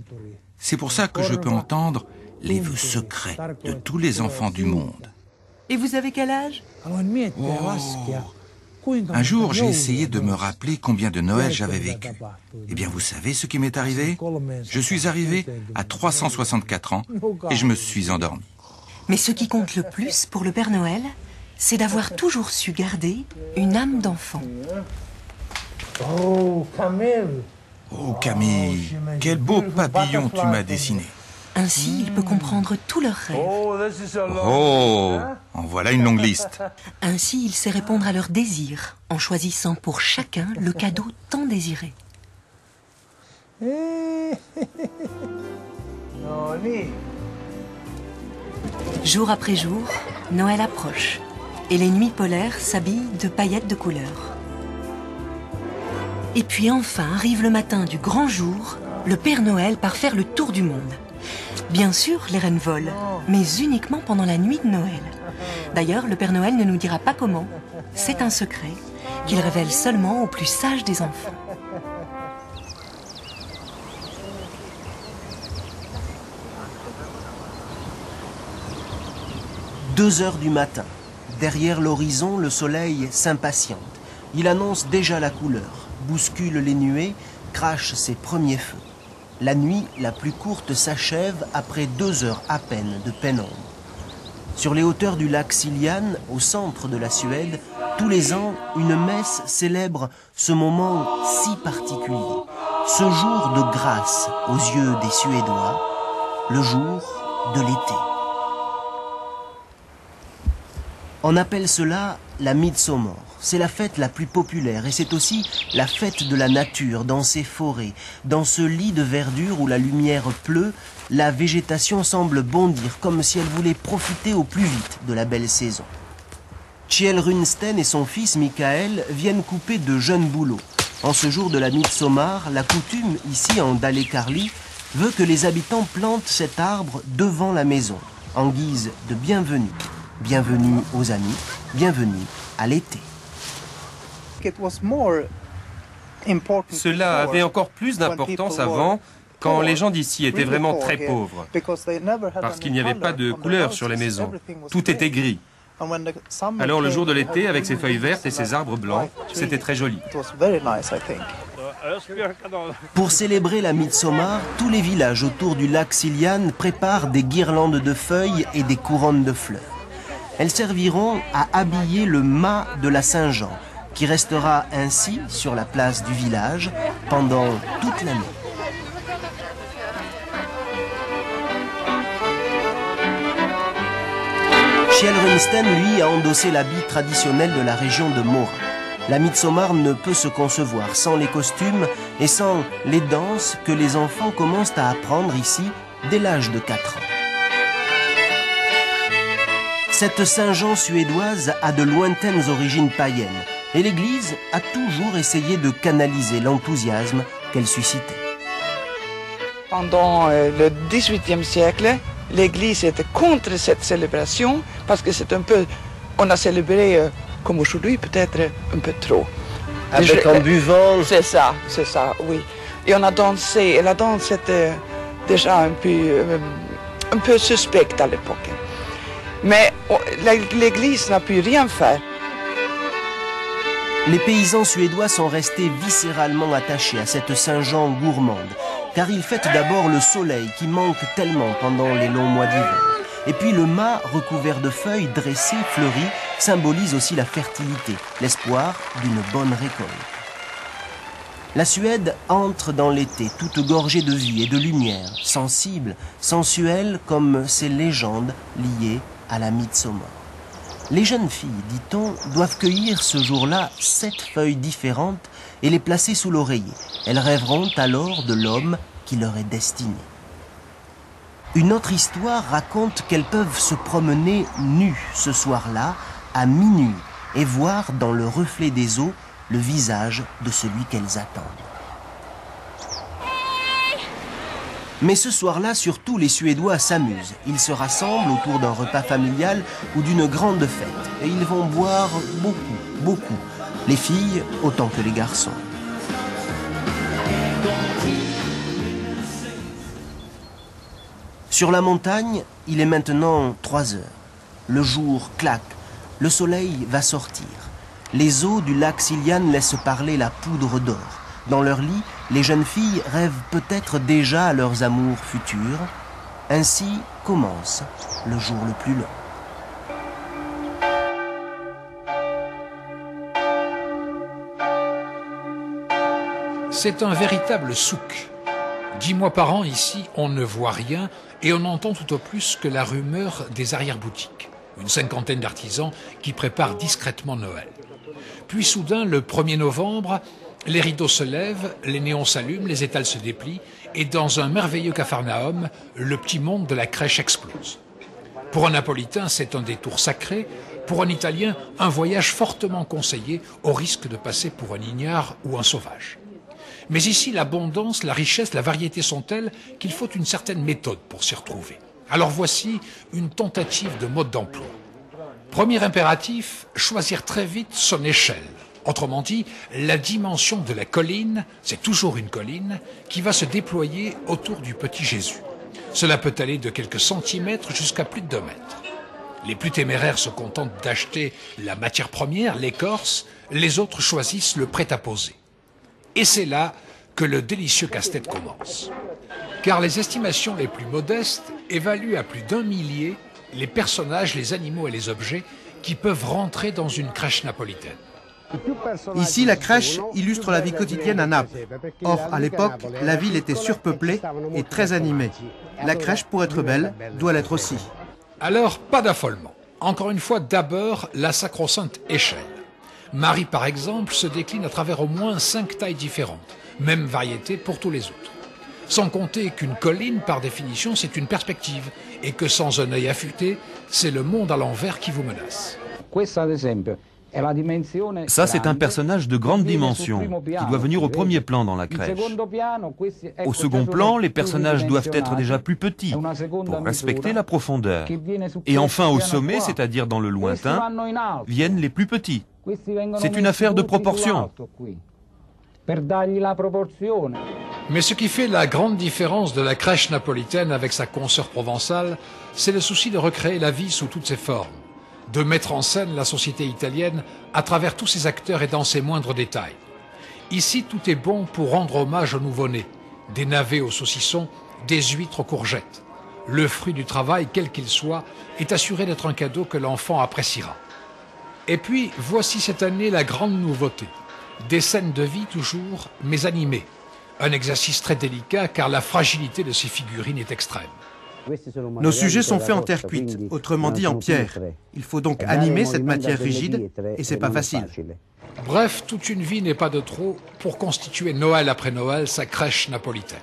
C'est pour ça que je peux entendre les vœux secrets de tous les enfants du monde. Et vous avez quel âge? Un jour, j'ai essayé de me rappeler combien de Noël j'avais vécu. Eh bien, vous savez ce qui m'est arrivé? Je suis arrivé à 364 ans et je me suis endormi. Mais ce qui compte le plus pour le Père Noël, c'est d'avoir toujours su garder une âme d'enfant. Oh, Camille, quel beau papillon tu m'as dessiné. Ainsi, il peut comprendre tous leurs rêves. Oh, en voilà une longue liste. Ainsi, il sait répondre à leurs désirs, en choisissant pour chacun le cadeau tant désiré. Jour après jour, Noël approche, et les nuits polaires s'habillent de paillettes de couleurs. Et puis enfin arrive le matin du grand jour, le Père Noël part faire le tour du monde. Bien sûr, les rennes volent, mais uniquement pendant la nuit de Noël. D'ailleurs, le Père Noël ne nous dira pas comment. C'est un secret qu'il révèle seulement aux plus sages des enfants. « 2 heures du matin. Derrière l'horizon, le soleil s'impatiente. Il annonce déjà la couleur, bouscule les nuées, crache ses premiers feux. La nuit la plus courte s'achève après 2 heures à peine de pénombre. Sur les hauteurs du lac Siljan, au centre de la Suède, tous les ans, une messe célèbre ce moment si particulier, ce jour de grâce aux yeux des Suédois, le jour de l'été. On appelle cela la Midsommar. C'est la fête la plus populaire et c'est aussi la fête de la nature dans ces forêts. Dans ce lit de verdure où la lumière pleut, la végétation semble bondir comme si elle voulait profiter au plus vite de la belle saison. Kjell Runsten et son fils Mikael viennent couper de jeunes bouleaux. En ce jour de la Midsommar, la coutume ici en Dalekarli veut que les habitants plantent cet arbre devant la maison, en guise de bienvenue. Bienvenue aux amis, bienvenue à l'été. Cela avait encore plus d'importance avant, quand les gens d'ici étaient vraiment très pauvres, parce qu'il n'y avait pas de couleur sur les maisons, tout était gris. Alors le jour de l'été, avec ses feuilles vertes et ses arbres blancs, c'était très joli. Pour célébrer la Midsommar, tous les villages autour du lac Siljan préparent des guirlandes de feuilles et des couronnes de fleurs. Elles serviront à habiller le mât de la Saint-Jean, qui restera ainsi sur la place du village pendant toute l'année. Kjell Runsten, lui, a endossé l'habit traditionnel de la région de Mora. La Midsommar ne peut se concevoir sans les costumes et sans les danses que les enfants commencent à apprendre ici dès l'âge de 4 ans. Cette Saint-Jean suédoise a de lointaines origines païennes et l'Église a toujours essayé de canaliser l'enthousiasme qu'elle suscitait. Pendant le XVIIIe siècle, l'Église était contre cette célébration parce que c'est un peu, on a célébré comme aujourd'hui peut-être un peu trop. En buvant. C'est ça, oui. Et on a dansé, et la danse était déjà un peu suspecte à l'époque. Mais l'Église n'a pu rien faire. Les paysans suédois sont restés viscéralement attachés à cette Saint-Jean gourmande, car il fête d'abord le soleil qui manque tellement pendant les longs mois d'hiver. Et puis le mât recouvert de feuilles dressées, fleuries, symbolise aussi la fertilité, l'espoir d'une bonne récolte. La Suède entre dans l'été, toute gorgée de vie et de lumière, sensible, sensuelle comme ces légendes liées à la Midsommar. Les jeunes filles, dit-on, doivent cueillir ce jour-là 7 feuilles différentes et les placer sous l'oreiller. Elles rêveront alors de l'homme qui leur est destiné. Une autre histoire raconte qu'elles peuvent se promener nues ce soir-là, à minuit, et voir dans le reflet des eaux le visage de celui qu'elles attendent. Mais ce soir-là, surtout, les Suédois s'amusent. Ils se rassemblent autour d'un repas familial ou d'une grande fête. Et ils vont boire beaucoup. Les filles autant que les garçons. Sur la montagne, il est maintenant 3 heures. Le jour claque. Le soleil va sortir. Les eaux du lac Siljan laissent parler la poudre d'or. Dans leur lit, les jeunes filles rêvent peut-être déjà à leurs amours futurs. Ainsi commence le jour le plus long. C'est un véritable souk. 10 mois par an ici, on ne voit rien et on n'entend tout au plus que la rumeur des arrière-boutiques. Une 50aine d'artisans qui préparent discrètement Noël. Puis soudain, le 1er novembre, les rideaux se lèvent, les néons s'allument, les étals se déplient, et dans un merveilleux capharnaüm, le petit monde de la crèche explose. Pour un Napolitain, c'est un détour sacré, pour un Italien, un voyage fortement conseillé, au risque de passer pour un ignare ou un sauvage. Mais ici, l'abondance, la richesse, la variété sont telles qu'il faut une certaine méthode pour s'y retrouver. Alors voici une tentative de mode d'emploi. Premier impératif, choisir très vite son échelle. Autrement dit, la dimension de la colline, c'est toujours une colline, qui va se déployer autour du petit Jésus. Cela peut aller de quelques centimètres jusqu'à plus de 2 mètres. Les plus téméraires se contentent d'acheter la matière première, l'écorce, les autres choisissent le prêt-à-poser. Et c'est là que le délicieux casse-tête commence. Car les estimations les plus modestes évaluent à plus d'1 millier les personnages, les animaux et les objets qui peuvent rentrer dans une crèche napolitaine. Ici, la crèche illustre la vie quotidienne à Naples. Or, à l'époque, la ville était surpeuplée et très animée. La crèche, pour être belle, doit l'être aussi. Alors, pas d'affolement. Encore une fois, d'abord, la sacro-sainte échelle. Marie, par exemple, se décline à travers au moins 5 tailles différentes. Même variété pour tous les autres. Sans compter qu'une colline, par définition, c'est une perspective. Et que sans un œil affûté, c'est le monde à l'envers qui vous menace. Ça, c'est un personnage de grande dimension, qui doit venir au premier plan dans la crèche. Au second plan, les personnages doivent être déjà plus petits, pour respecter la profondeur. Et enfin, au sommet, c'est-à-dire dans le lointain, viennent les plus petits. C'est une affaire de proportion. Mais ce qui fait la grande différence de la crèche napolitaine avec sa consoeur provençale, c'est le souci de recréer la vie sous toutes ses formes, de mettre en scène la société italienne à travers tous ses acteurs et dans ses moindres détails. Ici, tout est bon pour rendre hommage aux nouveau-nés, des navets aux saucissons, des huîtres aux courgettes. Le fruit du travail, quel qu'il soit, est assuré d'être un cadeau que l'enfant appréciera. Et puis, voici cette année la grande nouveauté. Des scènes de vie toujours, mais animées. Un exercice très délicat car la fragilité de ces figurines est extrême. Nos sujets sont faits en terre cuite, autrement dit en pierre. Il faut donc animer cette matière rigide et c'est pas facile. Bref, toute une vie n'est pas de trop pour constituer Noël après Noël sa crèche napolitaine.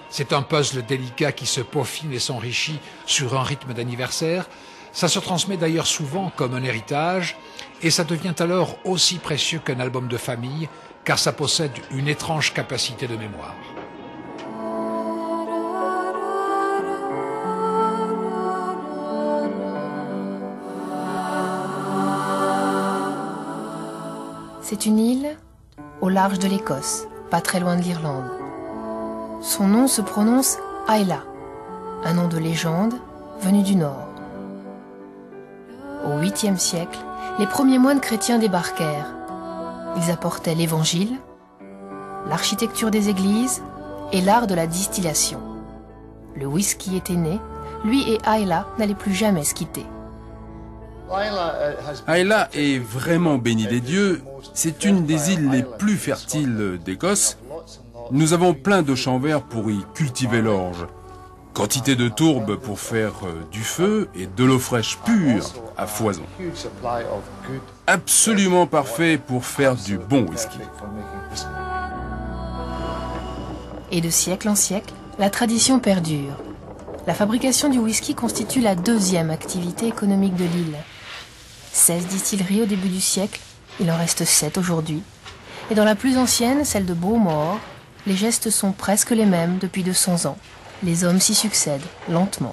C'est un puzzle délicat qui se peaufine et s'enrichit sur un rythme d'anniversaire. Ça se transmet d'ailleurs souvent comme un héritage et ça devient alors aussi précieux qu'un album de famille car ça possède une étrange capacité de mémoire. C'est une île au large de l'Écosse, pas très loin de l'Irlande. Son nom se prononce Islay, un nom de légende venu du nord. Au 8e siècle, les premiers moines chrétiens débarquèrent. Ils apportaient l'évangile, l'architecture des églises et l'art de la distillation. Le whisky était né, lui et Islay n'allaient plus jamais se quitter. Islay est vraiment bénie des dieux. C'est une des îles les plus fertiles d'Écosse. Nous avons plein de champs verts pour y cultiver l'orge. Quantité de tourbe pour faire du feu et de l'eau fraîche pure à foison. Absolument parfait pour faire du bon whisky. Et de siècle en siècle, la tradition perdure. La fabrication du whisky constitue la deuxième activité économique de l'île. 16 distilleries au début du siècle, il en reste 7 aujourd'hui. Et dans la plus ancienne, celle de Bowmore, les gestes sont presque les mêmes depuis 200 ans. Les hommes s'y succèdent, lentement.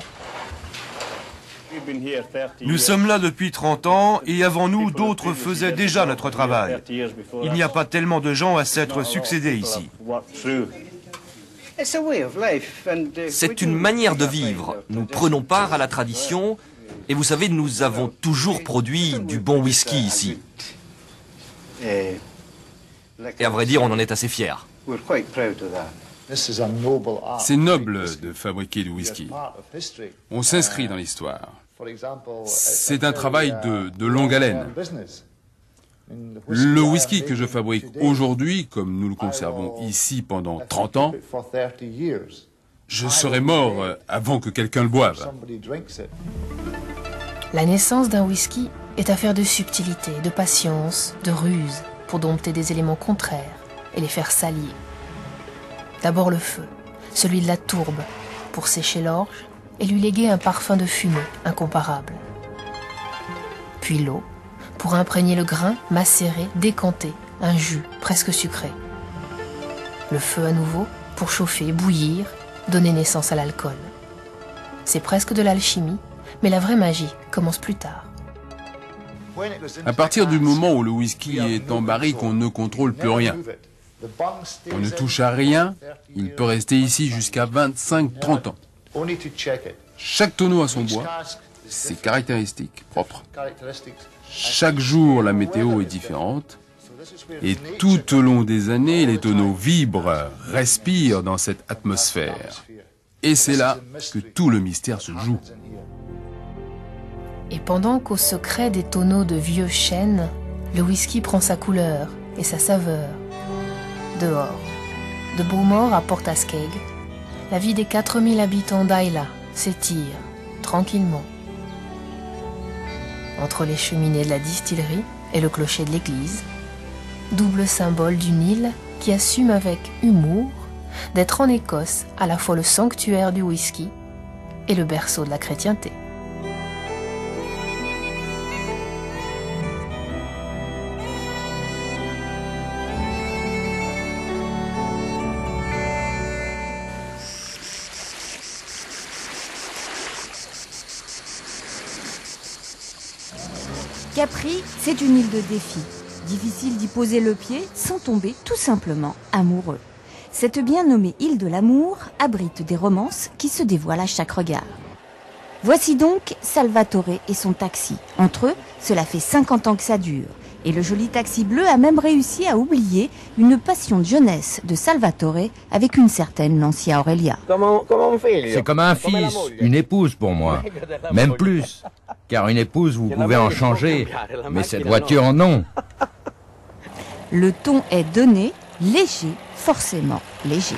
Nous sommes là depuis 30 ans et avant nous, d'autres faisaient déjà notre travail. Il n'y a pas tellement de gens à s'être succédés ici. C'est une manière de vivre. Nous prenons part à la tradition et vous savez, nous avons toujours produit du bon whisky ici. Et à vrai dire, on en est assez fiers. C'est noble de fabriquer du whisky. On s'inscrit dans l'histoire. C'est un travail de longue haleine. Le whisky que je fabrique aujourd'hui, comme nous le conservons ici pendant 30 ans, je serai mort avant que quelqu'un le boive. La naissance d'un whisky est affaire de subtilité, de patience, de ruse, pour dompter des éléments contraires et les faire s'allier. D'abord le feu, celui de la tourbe, pour sécher l'orge et lui léguer un parfum de fumée incomparable. Puis l'eau, pour imprégner le grain, macérer, décanter, un jus presque sucré. Le feu à nouveau, pour chauffer, bouillir, donner naissance à l'alcool. C'est presque de l'alchimie, mais la vraie magie commence plus tard. À partir du moment où le whisky est en barrique, on ne contrôle plus rien. On ne touche à rien, il peut rester ici jusqu'à 25-30 ans. Chaque tonneau a son bois, ses caractéristiques propres. Chaque jour, la météo est différente. Et tout au long des années, les tonneaux vibrent, respirent dans cette atmosphère. Et c'est là que tout le mystère se joue. Et pendant qu'au secret des tonneaux de vieux chênes, le whisky prend sa couleur et sa saveur. Dehors, de Bowmore à Portaskeg, la vie des 4000 habitants d'Islay s'étire tranquillement. Entre les cheminées de la distillerie et le clocher de l'église, double symbole d'une île qui assume avec humour d'être en Écosse à la fois le sanctuaire du whisky et le berceau de la chrétienté. Capri, c'est une île de défi. Difficile d'y poser le pied sans tomber tout simplement amoureux. Cette bien nommée île de l'amour abrite des romances qui se dévoilent à chaque regard. Voici donc Salvatore et son taxi. Entre eux, cela fait 50 ans que ça dure. Et le joli taxi bleu a même réussi à oublier une passion de jeunesse de Salvatore avec une certaine Lancia Aurelia. C'est comme un fils, une épouse pour moi. Même plus. Car une épouse, vous pouvez en changer, mais cette voiture, non. Le ton est donné, léger, forcément léger.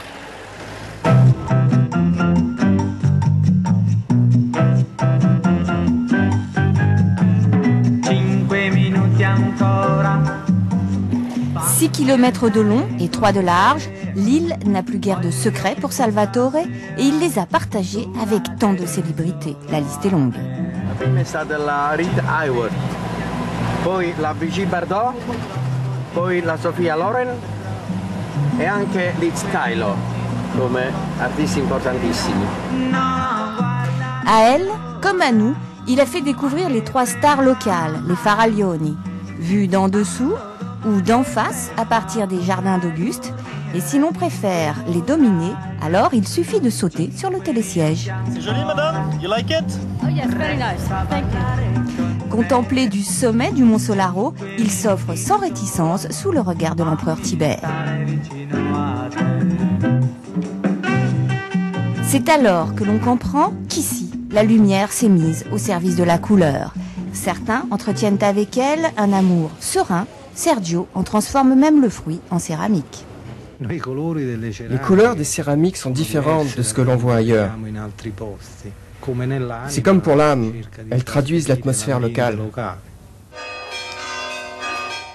« 6 kilomètres de long et 3 de large, l'île n'a plus guère de secrets pour Salvatore et il les a partagés avec tant de célébrités. La liste est longue. La prima è stata la Reed Hayworth, poi la Brigitte Bardot, poi la Sofia Loren e anche Liz Taylor come artisti importantissimi. À elle, comme à nous, il a fait découvrir les 3 stars locales, les Faraglioni, vues d'en dessous ou d'en face à partir des jardins d'Auguste. Et si l'on préfère les dominer, alors il suffit de sauter sur le télésiège. C'est joli, madame? You like it? Oh yes, very nice. Thank you. Contemplé du sommet du Mont Solaro, il s'offre sans réticence sous le regard de l'empereur Tibère. C'est alors que l'on comprend qu'ici, la lumière s'est mise au service de la couleur. Certains entretiennent avec elle un amour serein. Sergio en transforme même le fruit en céramique. Les couleurs des céramiques sont différentes de ce que l'on voit ailleurs. C'est comme pour l'âme, elles traduisent l'atmosphère locale.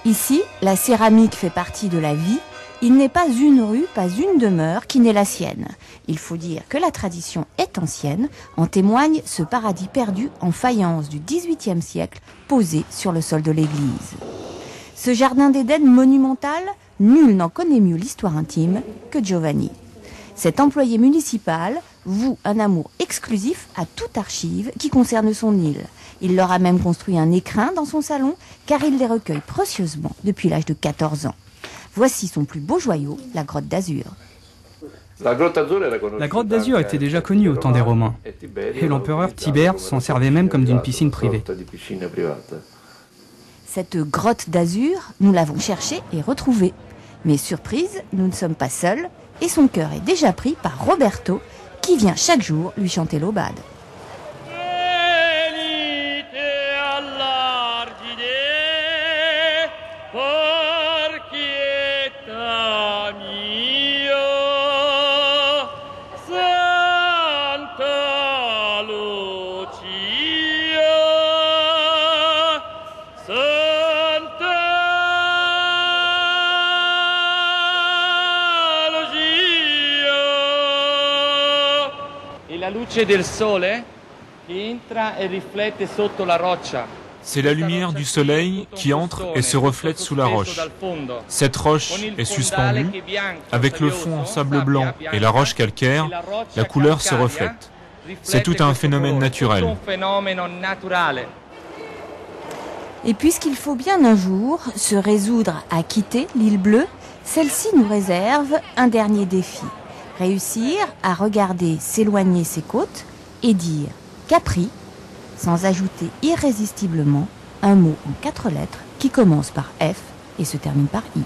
Ici, la céramique fait partie de la vie. Il n'est pas une rue, pas une demeure qui n'est la sienne. Il faut dire que la tradition est ancienne. En témoigne ce paradis perdu en faïence du XVIIIe siècle posé sur le sol de l'église. Ce jardin d'Éden monumental, nul n'en connaît mieux l'histoire intime que Giovanni. Cet employé municipal voue un amour exclusif à toute archive qui concerne son île. Il leur a même construit un écrin dans son salon car il les recueille précieusement depuis l'âge de 14 ans. Voici son plus beau joyau, la grotte d'Azur. La grotte d'Azur était déjà connue au temps des Romains. Et l'empereur Tibère s'en servait même comme d'une piscine privée. Cette grotte d'Azur, nous l'avons cherchée et retrouvée. Mais surprise, nous ne sommes pas seuls et son cœur est déjà pris par Roberto qui vient chaque jour lui chanter l'aubade. C'est la lumière du soleil qui entre et se reflète sous la roche. Cette roche est suspendue, avec le fond en sable blanc et la roche calcaire, la couleur se reflète. C'est tout un phénomène naturel. Et puisqu'il faut bien un jour se résoudre à quitter l'île bleue, celle-ci nous réserve un dernier défi. Réussir à regarder s'éloigner ses côtes et dire Capri, sans ajouter irrésistiblement un mot en 4 lettres qui commence par F et se termine par I.